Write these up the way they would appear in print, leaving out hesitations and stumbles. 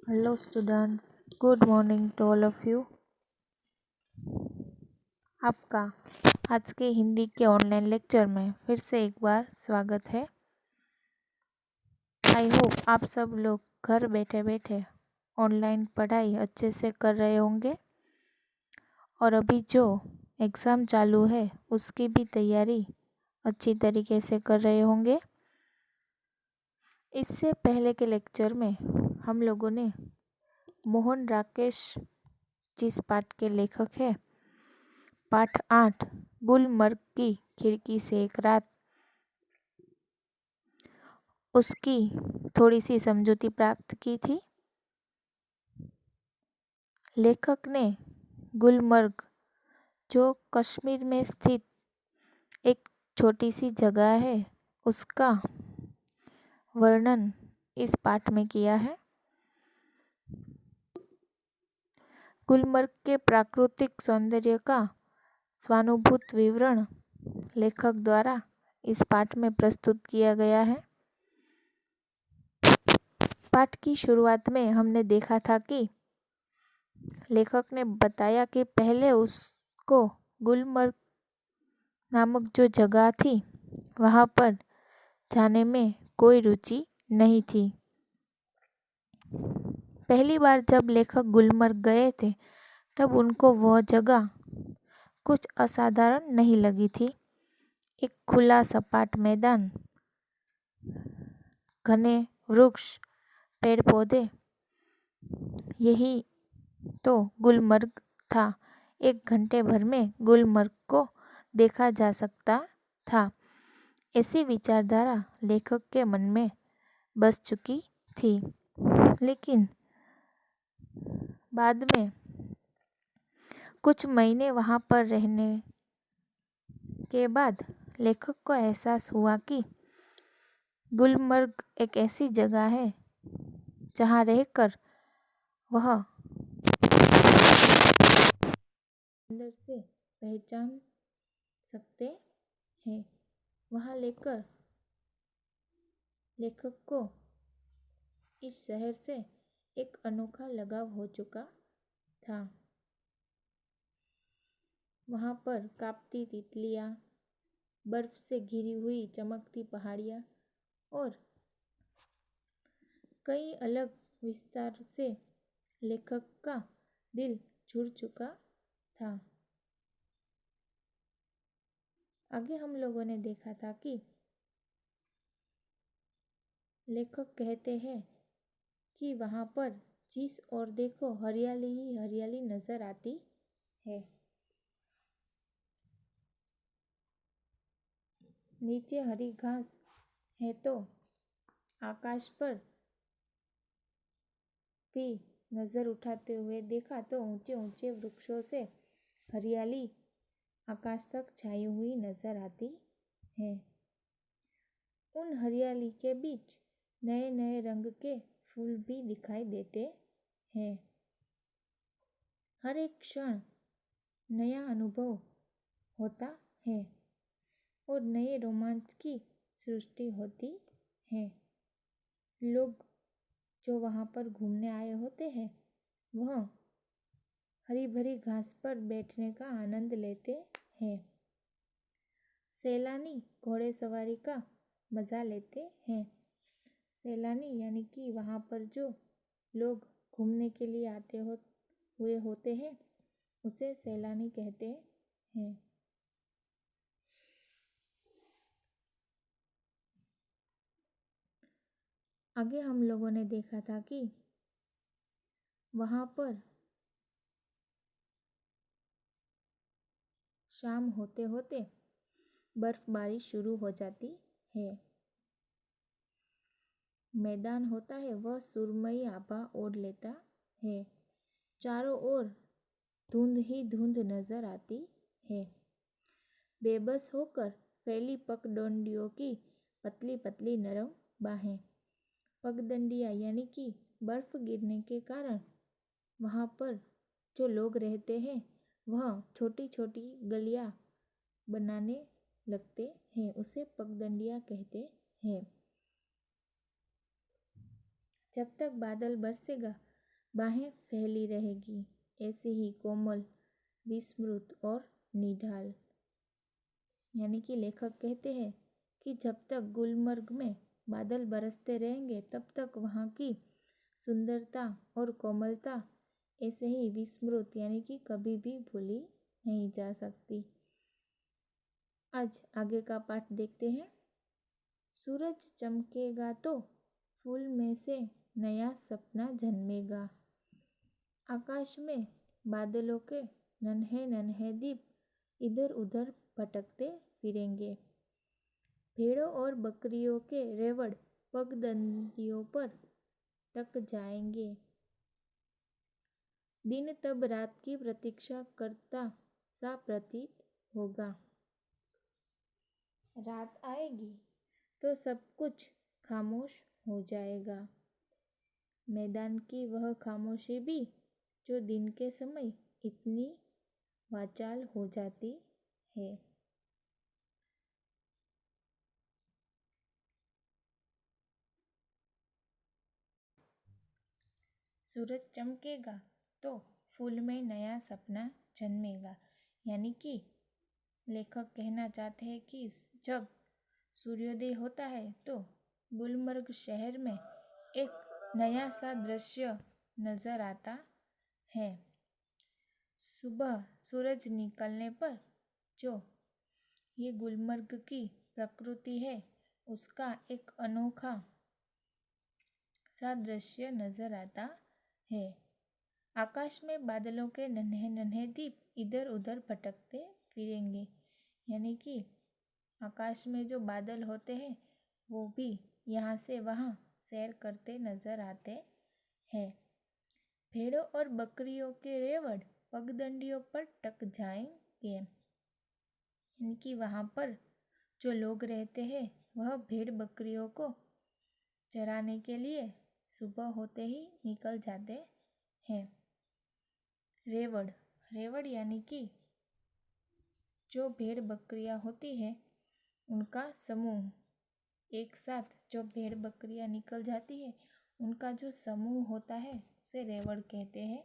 Hello students, good morning to all of you. आपका आज के हिंदी के ऑनलाइन लेक्चर में फिर से एक बार स्वागत है। आई होप आप सब लोग घर बैठे बैठे ऑनलाइन पढ़ाई अच्छे से कर रहे होंगे और अभी जो एग्ज़ाम चालू है उसकी भी तैयारी अच्छी तरीके से कर रहे होंगे। इससे पहले के लेक्चर में हम लोगों ने मोहन राकेश जिस पाठ के लेखक हैं, पाठ 8 गुलमर्ग की खिड़की से एक रात, उसकी थोड़ी सी समझौती प्राप्त की थी। लेखक ने गुलमर्ग, जो कश्मीर में स्थित एक छोटी सी जगह है, उसका वर्णन इस पाठ में किया है। गुलमर्ग के प्राकृतिक सौंदर्य का स्वानुभूत विवरण लेखक द्वारा इस पाठ में प्रस्तुत किया गया है। पाठ की शुरुआत में हमने देखा था कि लेखक ने बताया कि पहले उसको गुलमर्ग नामक जो जगह थी वहाँ पर जाने में कोई रुचि नहीं थी। पहली बार जब लेखक गुलमर्ग गए थे तब उनको वह जगह कुछ असाधारण नहीं लगी थी। एक खुला सपाट मैदान, घने वृक्ष, पेड़ पौधे, यही तो गुलमर्ग था। 1 घंटे भर में गुलमर्ग को देखा जा सकता था, ऐसी विचारधारा लेखक के मन में बस चुकी थी। लेकिन बाद में कुछ महीने वहाँ पर रहने के बाद लेखक को एहसास हुआ कि गुलमर्ग एक ऐसी जगह है जहाँ रहकर वह अंदर से पहचान सकते हैं। वहाँ लेकर लेखक को इस शहर से एक अनोखा लगाव हो चुका था। वहाँ पर कांपती तितलियाँ, बर्फ से घिरी हुई चमकती पहाड़ियाँ और कई अलग विस्तार से लेखक का दिल जुड़ चुका था। आगे हम लोगों ने देखा था कि लेखक कहते हैं कि वहाँ पर जिस ओर देखो हरियाली ही हरियाली नजर आती है। नीचे हरी घास है तो आकाश पर भी नज़र उठाते हुए देखा तो ऊंचे ऊंचे वृक्षों से हरियाली आकाश तक छाई हुई नजर आती है। उन हरियाली के बीच नए नए रंग के फूल भी दिखाई देते हैं। हर एक क्षण नया अनुभव होता है और नए रोमांच की सृष्टि होती है। लोग जो वहाँ पर घूमने आए होते हैं वह हरी भरी घास पर बैठने का आनंद लेते हैं। सैलानी घोड़े सवारी का मज़ा लेते हैं। सैलानी यानी कि वहाँ पर जो लोग घूमने के लिए आते हुए होते हैं उसे सैलानी कहते हैं। आगे हम लोगों ने देखा था कि वहाँ पर शाम होते होते बर्फबारी शुरू हो जाती है। मैदान होता है वह सुरमई आभा ओढ़ लेता है। चारों ओर धुंध ही धुंध नजर आती है। बेबस होकर फैली पगडंडियों की पतली पतली नरम बाहें। पगडंडियाँ यानी कि बर्फ गिरने के कारण वहाँ पर जो लोग रहते हैं वह छोटी छोटी गलियाँ बनाने लगते हैं, उसे पगडंडियाँ कहते हैं। जब तक बादल बरसेगा बाहें फैली रहेगी, ऐसी ही कोमल, विस्मृत और निढाल। यानी कि लेखक कहते हैं कि जब तक गुलमर्ग में बादल बरसते रहेंगे तब तक वहाँ की सुंदरता और कोमलता ऐसे ही विस्मृत यानी कि कभी भी भूली नहीं जा सकती। आज आगे का पाठ देखते हैं। सूरज चमकेगा तो फूल में से नया सपना जन्मेगा। आकाश में बादलों के नन्हे नन्हे दीप इधर उधर भटकते फिरेंगे। भेड़ों और बकरियों के रेवड़ पगडंडियों पर टक जाएंगे। दिन तब रात की प्रतीक्षा करता सा प्रतीत होगा। रात आएगी तो सब कुछ खामोश हो जाएगा। मैदान की वह खामोशी भी जो दिन के समय इतनी वाचाल हो जाती है। सूरज चमकेगा तो फूल में नया सपना जन्मेगा। यानी कि लेखक कहना चाहते हैं कि जब सूर्योदय होता है तो गुलमर्ग शहर में एक नया सा दृश्य नज़र आता है। सुबह सूरज निकलने पर जो ये गुलमर्ग की प्रकृति है उसका एक अनोखा सा दृश्य नज़र आता है। आकाश में बादलों के नन्हे नन्हे दीप इधर उधर भटकते फिरेंगे। यानी कि आकाश में जो बादल होते हैं वो भी यहाँ से वहाँ सैर करते नज़र आते हैं। भेड़ों और बकरियों के रेवड़ पगडंडियों पर टक जाएंगे। यानी कि वहाँ पर जो लोग रहते हैं वह भेड़ बकरियों को चराने के लिए सुबह होते ही निकल जाते हैं। रेवड़ रेवड़ यानी कि जो भेड़ बकरियां होती है उनका समूह, एक साथ जो भेड़ बकरियां निकल जाती है उनका जो समूह होता है उसे रेवड़ कहते हैं।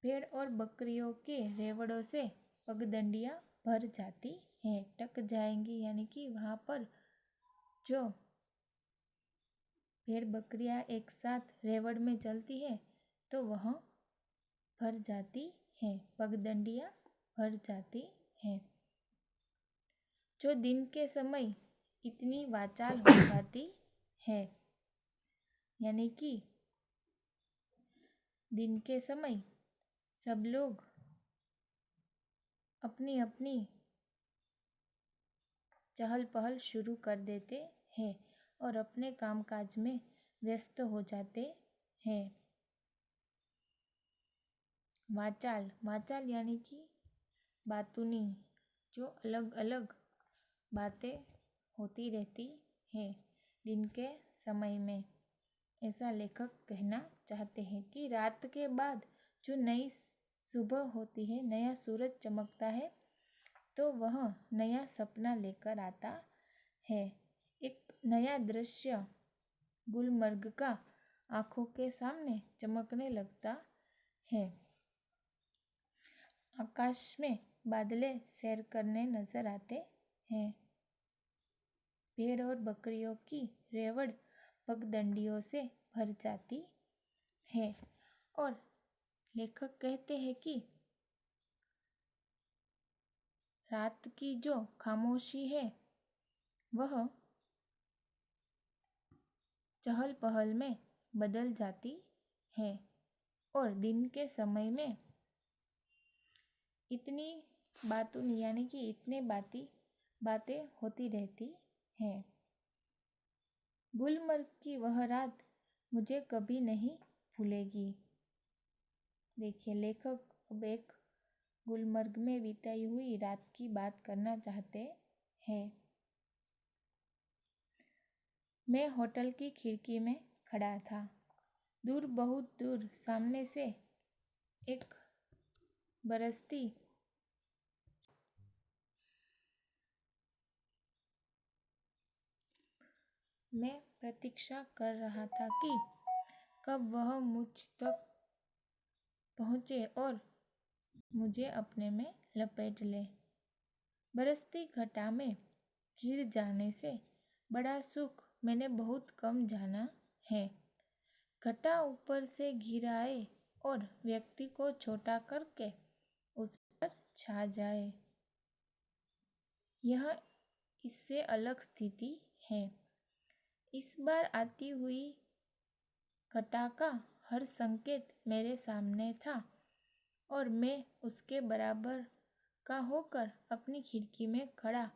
भेड़ और बकरियों के रेवड़ों से पगडंडियां भर जाती हैं, टक जाएंगी। यानी कि वहाँ पर जो भेड़ बकरियां एक साथ रेवड़ में चलती है तो वह भर जाती हैं, पगडंडियां भर जाती हैं। जो दिन के समय इतनी वाचाल हो जाती है। यानी कि दिन के समय सब लोग अपनी अपनी चहल पहल शुरू कर देते हैं और अपने कामकाज में व्यस्त हो जाते हैं। वाचाल वाचाल यानी कि बातूनी, जो अलग अलग बातें होती रहती हैं दिन के समय में। ऐसा लेखक कहना चाहते हैं कि रात के बाद जो नई सुबह होती है, नया सूरज चमकता है तो वह नया सपना लेकर आता है। एक नया दृश्य गुलमर्ग का आँखों के सामने चमकने लगता है। आकाश में बादले सैर करने नजर आते हैं। भेड़ और बकरियों की रेवड़ पगडंडियों से भर जाती है। और लेखक कहते हैं कि रात की जो खामोशी है वह चहल पहल में बदल जाती है और दिन के समय में इतनी बातों यानी कि इतने बातें होती रहती हैं। गुलमर्ग की वह रात मुझे कभी नहीं भूलेगी। देखिए लेखक अब एक गुलमर्ग में बिताई हुई रात की बात करना चाहते हैं। मैं होटल की खिड़की में खड़ा था। दूर, बहुत दूर सामने से एक बरसती मैं प्रतीक्षा कर रहा था कि कब वह मुझ तक पहुँचे और मुझे अपने में लपेट ले। बरसती घटा में गिर जाने से बड़ा सुख मैंने बहुत कम जाना है। घटा ऊपर से गिर आए और व्यक्ति को छोटा करके उस पर छा जाए, यह इससे अलग स्थिति है। इस बार आती हुई घटा का हर संकेत मेरे सामने था और मैं उसके बराबर का होकर अपनी खिड़की में खड़ा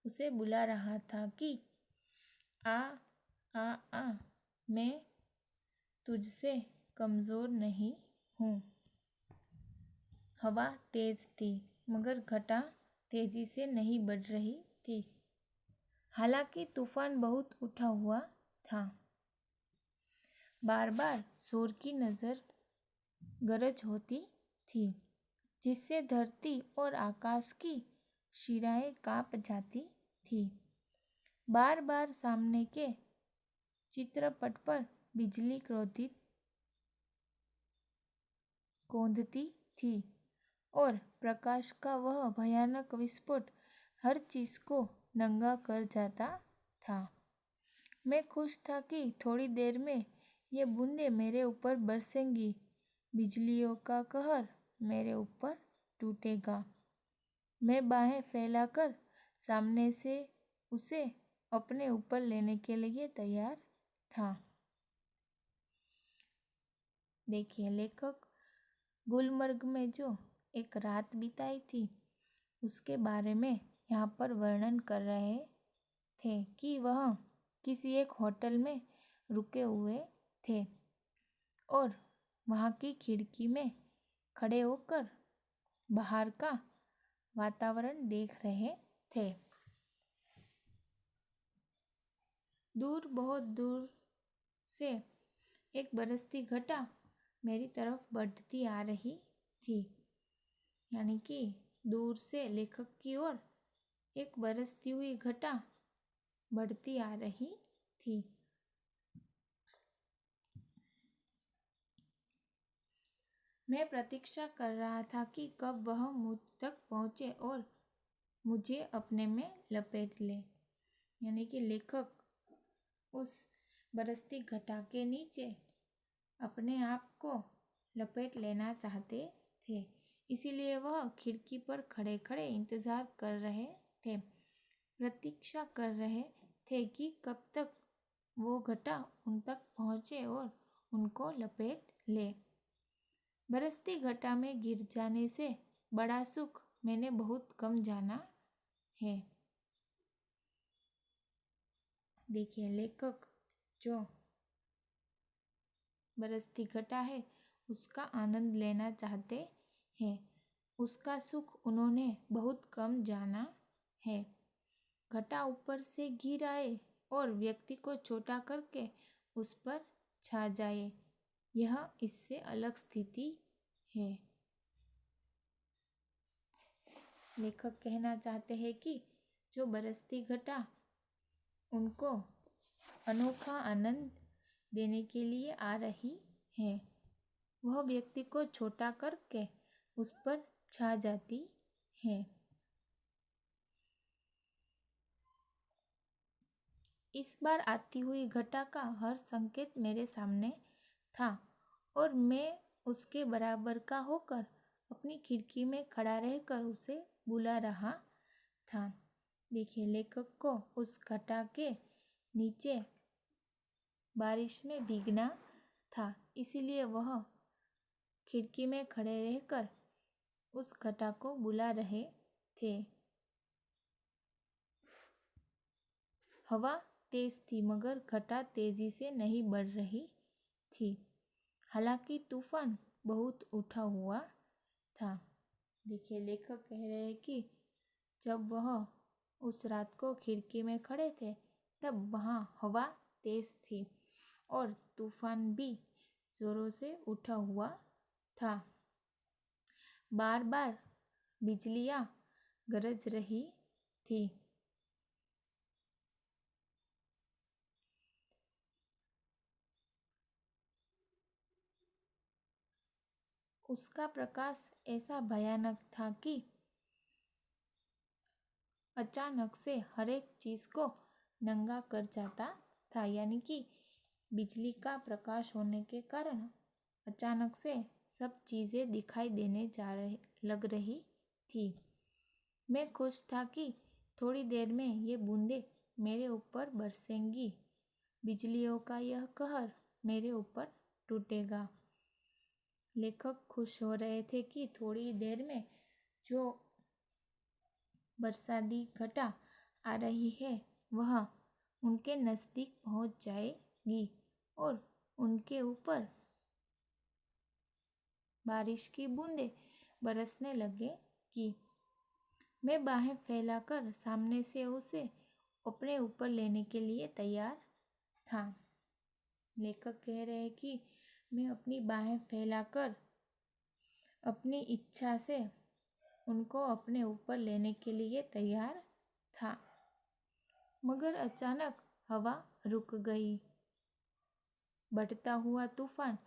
उसे बुला रहा था कि आ आ आ, मैं तुझसे कमज़ोर नहीं हूँ। हवा तेज थी मगर घटा तेजी से नहीं बढ़ रही थी। हालांकि तूफान बहुत उठा हुआ था। बार बार जोर की गरज होती थी जिससे धरती और आकाश की शिराएं कांप जाती थी। बार बार सामने के चित्रपट पर बिजली क्रोधित कौंधती थी और प्रकाश का वह भयानक विस्फोट हर चीज को नंगा कर जाता था। मैं खुश था कि थोड़ी देर में ये बूंदें मेरे ऊपर बरसेंगी, बिजलियों का कहर मेरे ऊपर टूटेगा। मैं बाहें फैलाकर सामने से उसे अपने ऊपर लेने के लिए तैयार था। देखिए, लेखक गुलमर्ग में जो एक रात बिताई थी उसके बारे में यहाँ पर वर्णन कर रहे थे कि वह किसी एक होटल में रुके हुए थे और वहाँ की खिड़की में खड़े होकर बाहर का वातावरण देख रहे थे। दूर, बहुत दूर से एक बरसती घटा मेरी तरफ बढ़ती आ रही थी। यानी कि दूर से लेखक की ओर एक बरसती हुई घटा बढ़ती आ रही थी। मैं प्रतीक्षा कर रहा था कि कब वह मुझ तक पहुँचे और मुझे अपने में लपेट ले। यानी कि लेखक उस बरसती घटा के नीचे अपने आप को लपेट लेना चाहते थे, इसीलिए वह खिड़की पर खड़े खड़े इंतज़ार कर रहे थे, प्रतीक्षा कर रहे थे कि कब तक वो घटा उन तक पहुँचे और उनको लपेट ले। बरसती घटा में गिर जाने से बड़ा सुख मैंने बहुत कम जाना है। देखिए, लेखक जो बरसती घटा है उसका आनंद लेना चाहते हैं, उसका सुख उन्होंने बहुत कम जाना है। घटा ऊपर से गिर आए और व्यक्ति को छोटा करके उस पर छा जाए, यह इससे अलग स्थिति है। लेखक कहना चाहते हैं कि जो बरसती घटा उनको अनोखा आनंद देने के लिए आ रही है, वह व्यक्ति को छोटा करके उस पर छा जाती है। इस बार आती हुई घटा का हर संकेत मेरे सामने था और मैं उसके बराबर का होकर अपनी खिड़की में खड़ा रहकर उसे बुला रहा था। देखिए, लेखक को उस घटा के नीचे बारिश में भीगना था, इसीलिए वह खिड़की में खड़े रहकर उस घटा को बुला रहे थे। हवा तेज थी मगर घटा तेजी से नहीं बढ़ रही थी। हालांकि तूफान बहुत उठा हुआ था। देखिए, लेखक कह रहे हैं कि जब वह उस रात को खिड़की में खड़े थे तब वहाँ हवा तेज थी और तूफान भी जोरों से उठा हुआ था। बार बार बिजलियाँ गरज रही थी। उसका प्रकाश ऐसा भयानक था कि अचानक से हर एक चीज को नंगा कर जाता था। यानी कि बिजली का प्रकाश होने के कारण अचानक से सब चीजें दिखाई देने लग रही थी। मैं खुश था कि थोड़ी देर में ये बूंदें मेरे ऊपर बरसेंगी, बिजलियों का यह कहर मेरे ऊपर टूटेगा। लेखक खुश हो रहे थे कि थोड़ी देर में जो बरसाती घटा आ रही है वह उनके नज़दीक पहुंच जाएगी और उनके ऊपर बारिश की बूंदें बरसने लगेगी। मैं बाहें फैलाकर सामने से उसे अपने ऊपर लेने के लिए तैयार था। लेखक कह रहे हैं कि मैं अपनी बाहें फैलाकर अपनी इच्छा से उनको अपने ऊपर लेने के लिए तैयार था, मगर अचानक हवा रुक गई। बढ़ता हुआ तूफान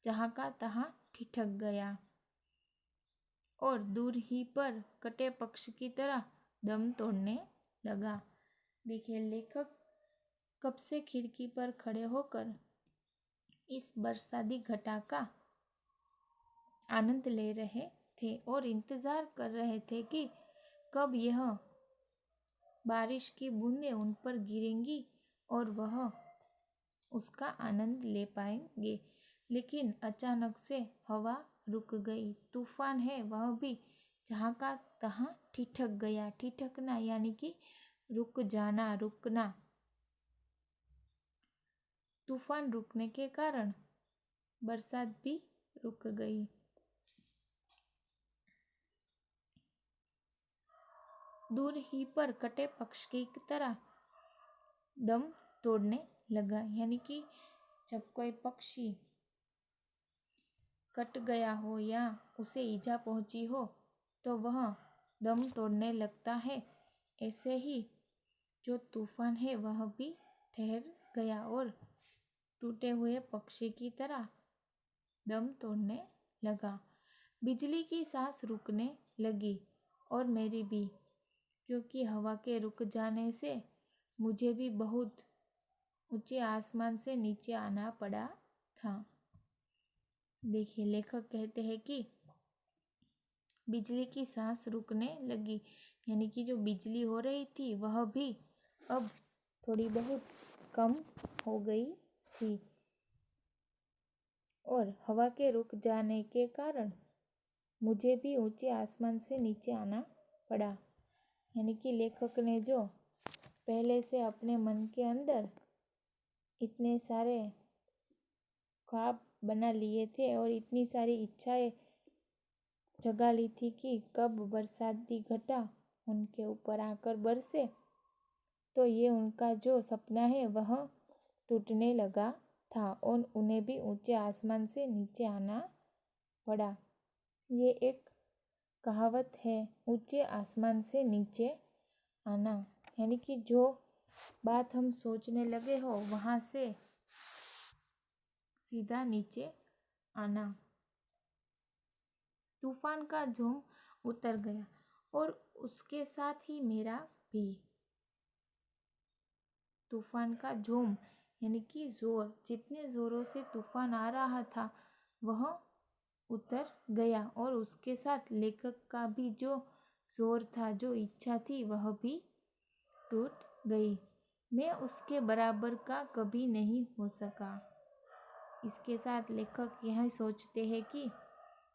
जहाँ का तहाँ ठिठक गया और दूर ही पर कटे पक्षी की तरह दम तोड़ने लगा। देखिए, लेखक कब से खिड़की पर खड़े होकर इस बरसाती घटा का आनंद ले रहे थे और इंतजार कर रहे थे कि कब यह बारिश की बूंदें उन पर गिरेंगी और वह उसका आनंद ले पाएंगे। लेकिन अचानक से हवा रुक गई। तूफान है वह भी जहाँ का तहाँ ठिठक गया। ठिठकना यानी कि रुक जाना, रुकना। तूफान रुकने के कारण बरसात भी रुक गई। दूर ही पर कटे पक्षी की तरह दम तोड़ने लगा। यानी कि जब कोई पक्षी कट गया हो या उसे ईजा पहुंची हो तो वह दम तोड़ने लगता है। ऐसे ही जो तूफान है वह भी ठहर गया और टूटे हुए पक्षी की तरह दम तोड़ने लगा। बिजली की सांस रुकने लगी और मेरी भी, क्योंकि हवा के रुक जाने से मुझे भी बहुत ऊंचे आसमान से नीचे आना पड़ा था। देखिए, लेखक कहते हैं कि बिजली की सांस रुकने लगी, यानी कि जो बिजली हो रही थी वह भी अब थोड़ी बहुत कम हो गई थी और हवा के रुक जाने के कारण मुझे भी ऊंचे आसमान से नीचे आना पड़ा। यानी कि लेखक ने जो पहले से अपने मन के अंदर इतने सारे ख्वाब बना लिए थे और इतनी सारी इच्छाएं जगा ली थी कि कब बरसाती घटा उनके ऊपर आकर बरसे, तो ये उनका जो सपना है वह टूटने लगा था और उन्हें भी ऊंचे आसमान से नीचे आना पड़ा। ये एक कहावत है, ऊंचे आसमान से नीचे आना, यानी कि जो बात हम सोचने लगे हो वहाँ से सीधा नीचे आना। तूफान का झोंम उतर गया और उसके साथ ही मेरा भी। तूफान का झोंम यानी कि जोर, जितने जोरों से तूफान आ रहा था वह उतर गया और उसके साथ लेखक का भी जो जोर था, जो इच्छा थी, वह भी टूट गई। मैं उसके बराबर का कभी नहीं हो सका। इसके साथ लेखक यह सोचते हैं कि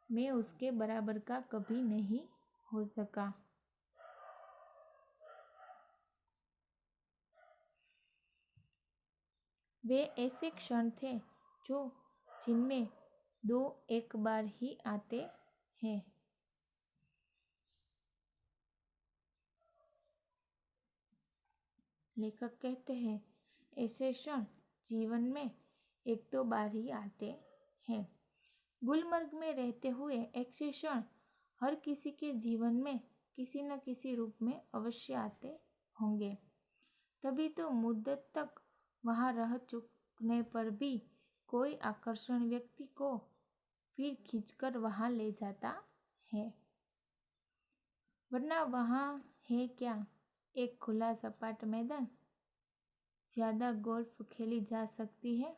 मैं उसके बराबर का कभी नहीं हो सका। वे ऐसे क्षण थे जो जिनमें दो एक बार ही आते हैं। लेखक कहते हैं ऐसे क्षण जीवन में एक दो बार ही आते हैं। गुलमर्ग में रहते हुए ऐसे क्षण हर किसी के जीवन में किसी न किसी रूप में अवश्य आते होंगे। तभी तो मुद्दत तक वहाँ रह चुकने पर भी कोई आकर्षण व्यक्ति को फिर खींचकर वहाँ ले जाता है। वरना वहाँ है क्या? एक खुला सपाट मैदान। ज़्यादा गोल्फ खेली जा सकती है।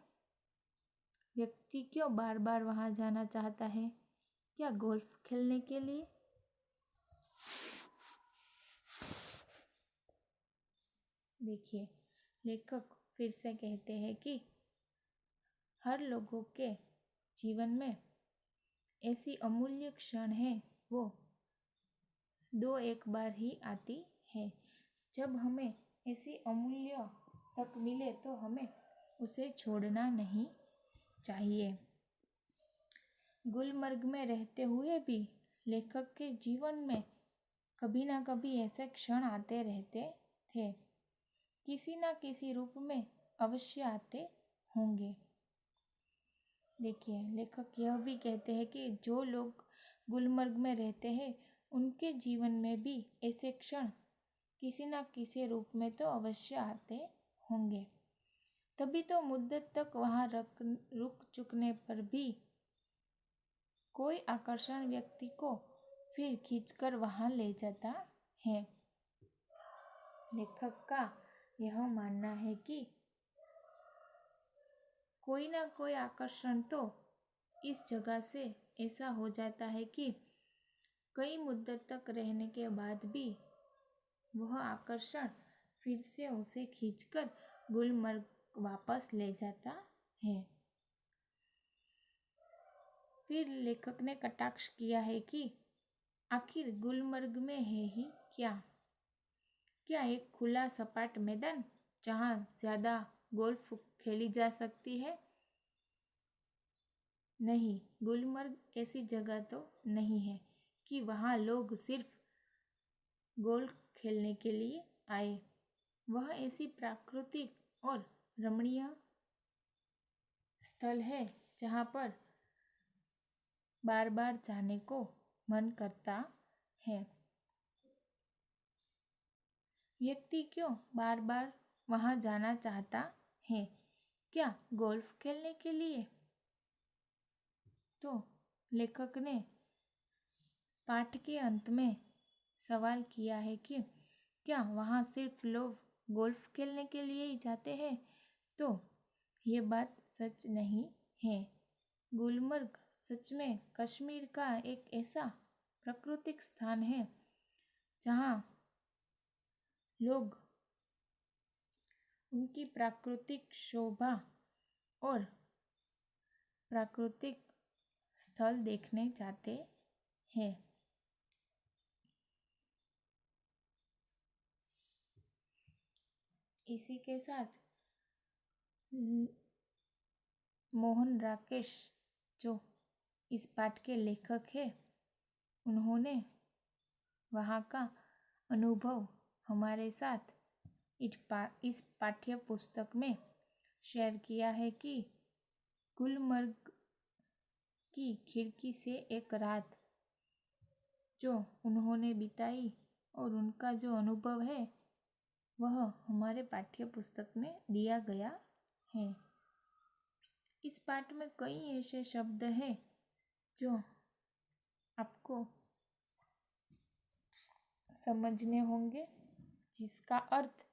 व्यक्ति क्यों बार बार वहाँ जाना चाहता है? क्या गोल्फ खेलने के लिए? देखिए, लेखक फिर से कहते हैं कि हर लोगों के जीवन में ऐसी अमूल्य क्षण है, वो 2-1 बार ही आती है। जब हमें ऐसी अमूल्य तक मिले तो हमें उसे छोड़ना नहीं चाहिए। गुलमर्ग में रहते हुए भी लेखक के जीवन में कभी ना कभी ऐसे क्षण आते रहते थे। किसी न किसी रूप में अवश्य आते होंगे। देखिए, लेखक यह भी कहते हैं कि जो लोग गुलमर्ग में रहते हैं उनके जीवन में भी ऐसे क्षण किसी न किसी रूप में तो अवश्य आते होंगे। तभी तो मुद्दत तक वहाँ रुक चुकने पर भी कोई आकर्षण व्यक्ति को फिर खींचकर वहाँ ले जाता है। लेखक का यह मानना है कि कोई ना कोई आकर्षण तो इस जगह से ऐसा हो जाता है कि कई मुद्दत तक रहने के बाद भी वह आकर्षण फिर से उसे खींचकर गुलमर्ग वापस ले जाता है। फिर लेखक ने कटाक्ष किया है कि आखिर गुलमर्ग में है ही क्या? क्या एक खुला सपाट मैदान जहाँ ज़्यादा गोल्फ खेली जा सकती है? नहीं, गुलमर्ग ऐसी जगह तो नहीं है कि वहाँ लोग सिर्फ गोल्फ खेलने के लिए आए। वह ऐसी प्राकृतिक और रमणीय स्थल है जहाँ पर बार बार जाने को मन करता है। व्यक्ति क्यों बार बार वहाँ जाना चाहता है? क्या गोल्फ खेलने के लिए? तो लेखक ने पाठ के अंत में सवाल किया है कि क्या वहाँ सिर्फ लोग गोल्फ खेलने के लिए ही जाते हैं? तो ये बात सच नहीं है। गुलमर्ग सच में कश्मीर का एक ऐसा प्राकृतिक स्थान है जहाँ लोग उनकी प्राकृतिक शोभा और प्राकृतिक स्थल देखने जाते हैं। इसी के साथ मोहन राकेश जो इस पाठ के लेखक हैं, उन्होंने वहाँ का अनुभव हमारे साथ इस पाठ्य पुस्तक में शेयर किया है कि गुलमर्ग की खिड़की से एक रात जो उन्होंने बिताई और उनका जो अनुभव है वह हमारे पाठ्य पुस्तक में दिया गया है। इस पाठ में कई ऐसे शब्द हैं जो आपको समझने होंगे, जिसका अर्थ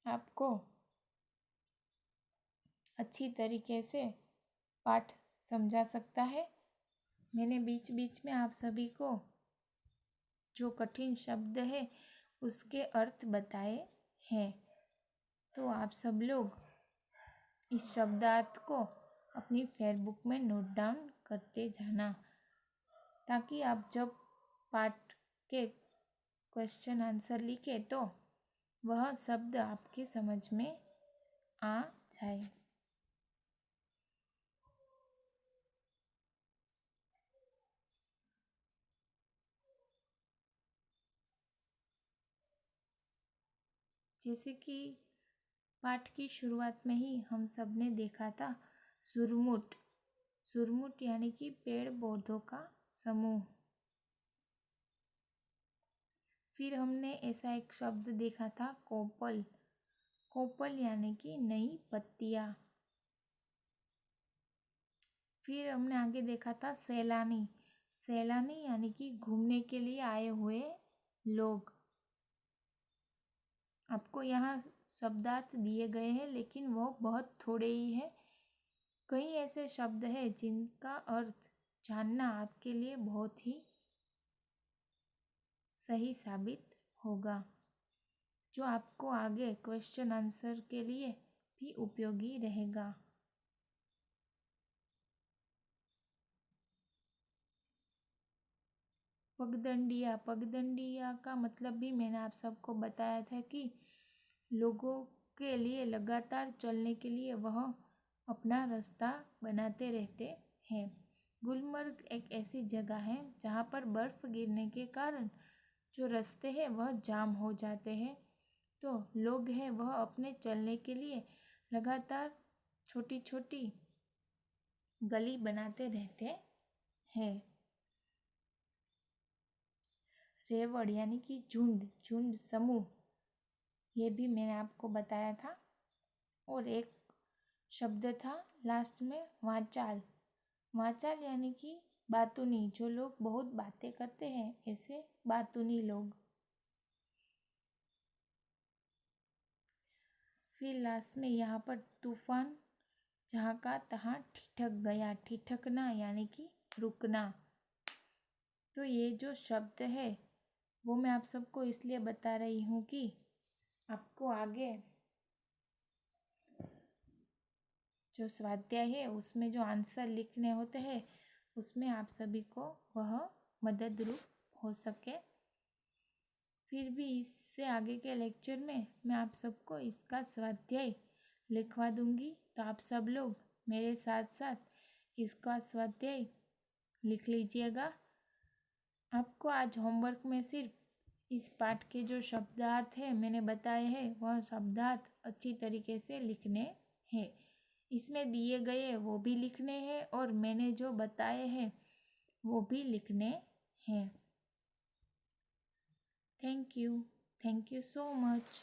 आपको अच्छी तरीके से पाठ समझा सकता है। मैंने बीच बीच में आप सभी को जो कठिन शब्द है उसके अर्थ बताए हैं, तो आप सब लोग इस शब्दार्थ को अपनी फेयरबुक में नोट डाउन करते जाना, ताकि आप जब पाठ के क्वेश्चन आंसर लिखे तो वह शब्द आपके समझ में आ जाए। जैसे कि पाठ की शुरुआत में ही हम सब ने देखा था सुरमुट। सुरमुट यानी कि पेड़ पौधों का समूह। फिर हमने ऐसा एक शब्द देखा था कोपल। कोपल यानी कि नई पत्तियाँ। फिर हमने आगे देखा था सैलानी। सैलानी यानी कि घूमने के लिए आए हुए लोग। आपको यहाँ शब्दार्थ दिए गए हैं लेकिन वो बहुत थोड़े ही हैं। कई ऐसे शब्द हैं जिनका अर्थ जानना आपके लिए बहुत ही सही साबित होगा, जो आपको आगे क्वेश्चन आंसर के लिए भी उपयोगी रहेगा। पगडंडिया। पगडंडिया का मतलब भी मैंने आप सबको बताया था कि लोगों के लिए लगातार चलने के लिए वह अपना रास्ता बनाते रहते हैं। गुलमर्ग एक ऐसी जगह है जहाँ पर बर्फ़ गिरने के कारण जो रास्ते हैं वह जाम हो जाते हैं, तो लोग हैं वह अपने चलने के लिए लगातार छोटी छोटी गली बनाते रहते हैं। रेवड़ यानी कि झुंड, झुंड समूह, ये भी मैंने आपको बताया था। और एक शब्द था लास्ट में वाचाल। वाचाल यानी कि बातूनी, जो लोग बहुत बातें करते हैं ऐसे बातूनी लोग। फिर लास्ट में यहाँ पर तूफान, जहाँ का तहाँ ठिठक गया। ठिठकना यानी कि रुकना। तो ये जो शब्द है वो मैं आप सबको इसलिए बता रही हूँ कि आपको आगे जो स्वाध्याय है उसमें जो आंसर लिखने होते हैं उसमें आप सभी को वह मददरूप हो सके। फिर भी इससे आगे के लेक्चर में मैं आप सबको इसका स्वाध्याय लिखवा दूंगी, तो आप सब लोग मेरे साथ साथ इसका स्वाध्याय लिख लीजिएगा। आपको आज होमवर्क में सिर्फ इस पाठ के जो शब्दार्थ है मैंने बताए हैं वह शब्दार्थ अच्छी तरीके से लिखने हैं। इसमें दिए गए वो भी लिखने हैं और मैंने जो बताए हैं वो भी लिखने हैं। Thank you so much.